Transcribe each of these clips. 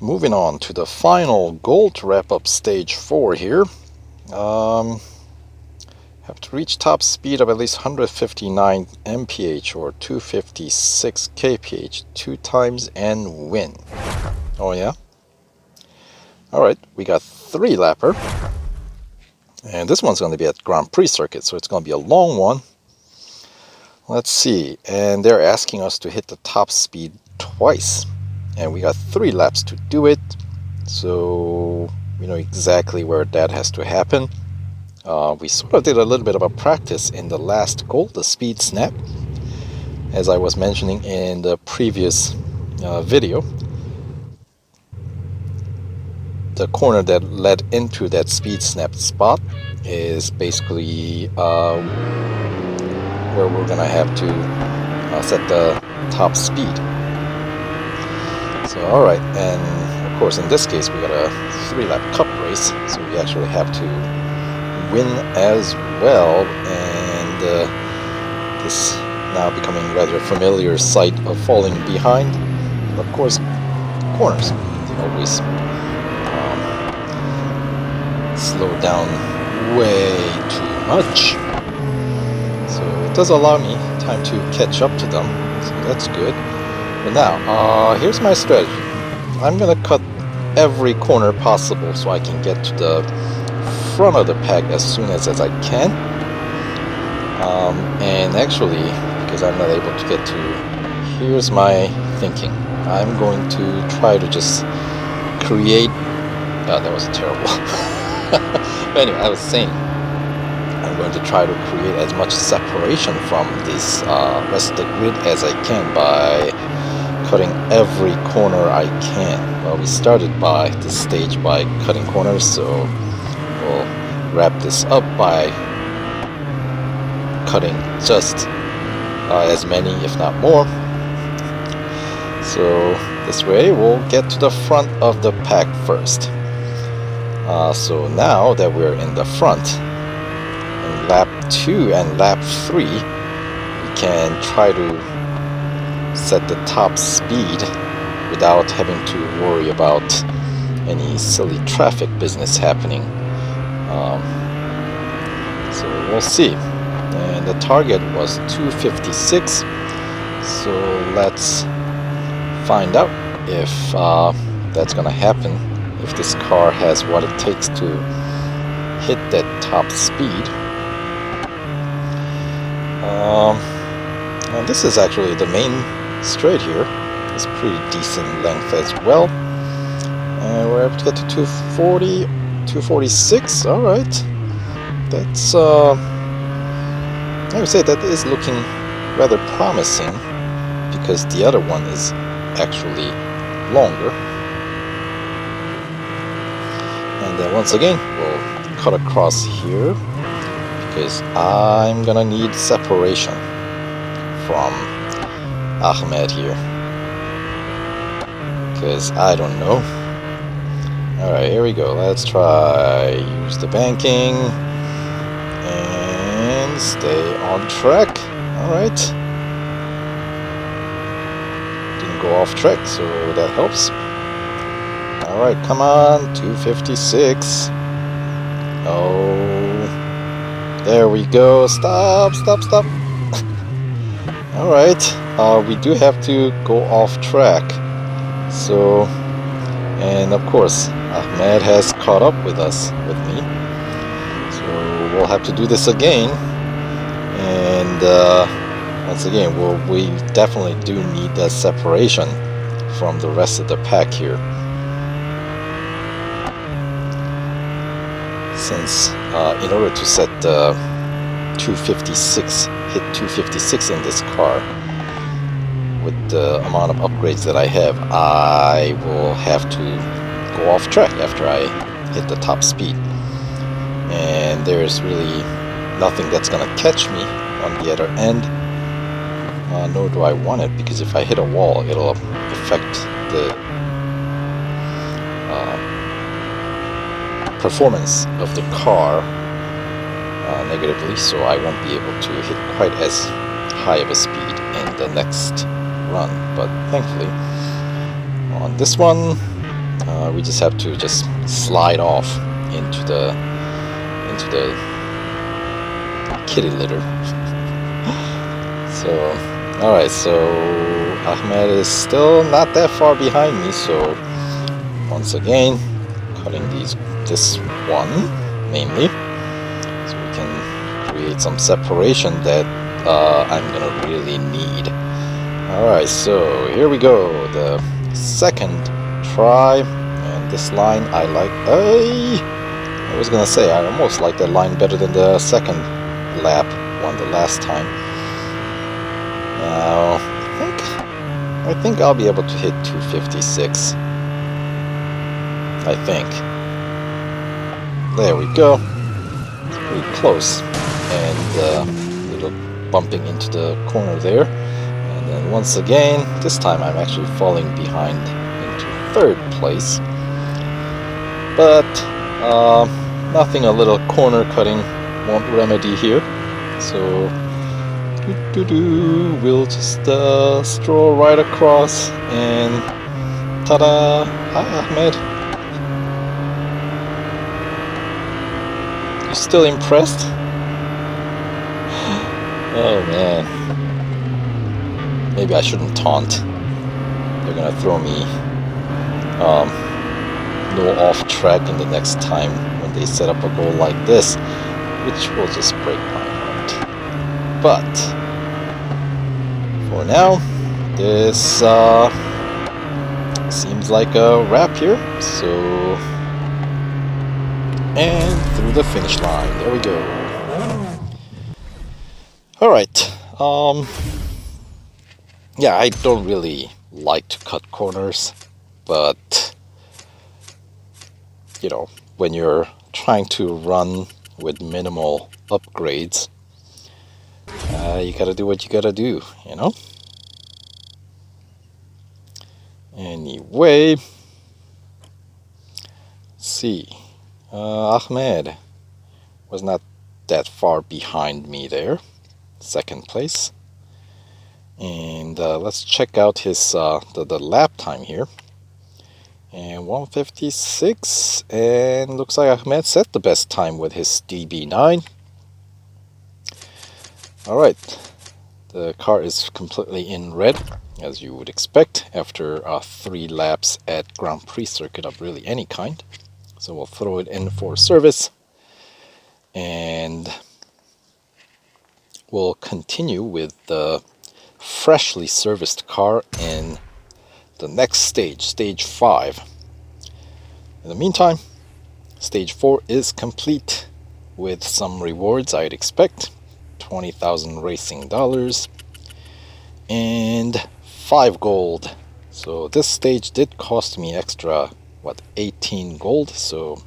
moving on to the final goal to wrap up stage 4 here. Have to reach top speed of at least 159 mph or 256 kph 2 times and win. Oh yeah? Alright, we got 3 lapper. And this one's going to be at Grand Prix circuit, so it's going to be a long one. Let's see, and they're asking us to hit the top speed twice. And we got 3 laps to do it, so we know exactly where that has to happen. We sort of did a little bit of a practice in the last goal, the speed snap. As I was mentioning in the previous video, the corner that led into that speed snap spot is basically where we're gonna have to set the top speed. So alright, and of course in this case we got a 3-lap cup race, so we actually have to win as well, and this now becoming rather familiar sight of falling behind. But of course, corners, they always slow down way too much. So it does allow me time to catch up to them, so that's good. But now, here's my strategy. I'm gonna cut every corner possible so I can get to the front of the pack as soon as I can. And actually, because I'm not able to get to, here's my thinking. I'm going to try to just create, that was terrible. But anyway, I was saying, I'm going to try to create as much separation from this rest of the grid as I can by cutting every corner I can. Well, we started by this stage by cutting corners, so we'll wrap this up by cutting just as many, if not more. So this way we'll get to the front of the pack first. So now that we're in the front, in lap 2 and lap 3, we can try to set the top speed without having to worry about any silly traffic business happening. So we'll see. And the target was 256, so let's find out if that's gonna happen, if this car has what it takes to hit that top speed. And this is actually the main straight here. It's pretty decent length as well, and we're able to get to 240, 246. All right, that's I would say that is looking rather promising, because the other one is actually longer. And then once again we'll cut across here, because I'm gonna need separation from Ahmed here, because I don't know. Alright, here we go. Let's try use the banking and stay on track. Alright, didn't go off track, so that helps. Alright, come on, 256. Oh, there we go. Stop, stop, stop. Alright, we do have to go off track. So, and of course, Ahmed has caught up with us, with me. So we'll have to do this again. And once again, we definitely do need that separation from the rest of the pack here. Since in order to set the 256, hit 256 in this car, with the amount of upgrades that I have, I will have to go off track after I hit the top speed. And there's really nothing that's gonna catch me on the other end, nor do I want it, because if I hit a wall, it'll affect the performance of the car negatively, so I won't be able to hit quite as high of a speed in the next run. But thankfully on this one, We just have to just slide off into the kitty litter. So, alright, so Ahmed is still not that far behind me, so once again, cutting this one mainly, so we can create some separation that I'm gonna really need. Alright, so here we go, the second try, and this line I like. I was gonna say I almost like that line better than the second lap one the last time. Now I think I'll be able to hit 256. I think. There we go. It's pretty close, and little bumping into the corner there. And then once again, this time I'm actually falling behind into third place. But nothing a little corner cutting won't remedy here. So we'll just stroll right across and ta-da! Hi Ahmed. You still impressed? Oh man. Maybe I shouldn't taunt. They're gonna throw me no off track in the next time when they set up a goal like this, which will just break my heart. But for now, this seems like a wrap here. So, and through the finish line, there we go. Alright, yeah, I don't really like to cut corners, but you know, when you're trying to run with minimal upgrades, you gotta do what you gotta do, you know? Anyway, let's see, Ahmed was not that far behind me there, second place. And let's check out his the lap time here. And 156, and looks like Ahmed set the best time with his DB9. Alright, the car is completely in red, as you would expect after 3 laps at Grand Prix circuit of really any kind. So we'll throw it in for service, and we'll continue with the freshly serviced car in the next stage, stage 5. In the meantime, stage 4 is complete with some rewards I'd expect. 20,000 racing dollars and 5 gold. So this stage did cost me extra, 18 gold, so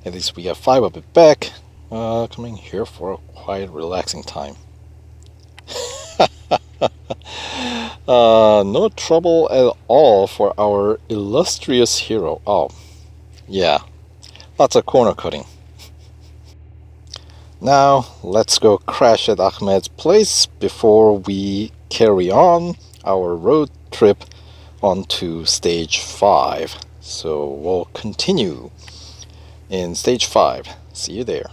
at least we have 5 of it back. Coming here for a quiet, relaxing time. No trouble at all for our illustrious hero. Oh, yeah, lots of corner cutting. Now, let's go crash at Ahmed's place before we carry on our road trip onto stage 5. So we'll continue in stage 5. See you there.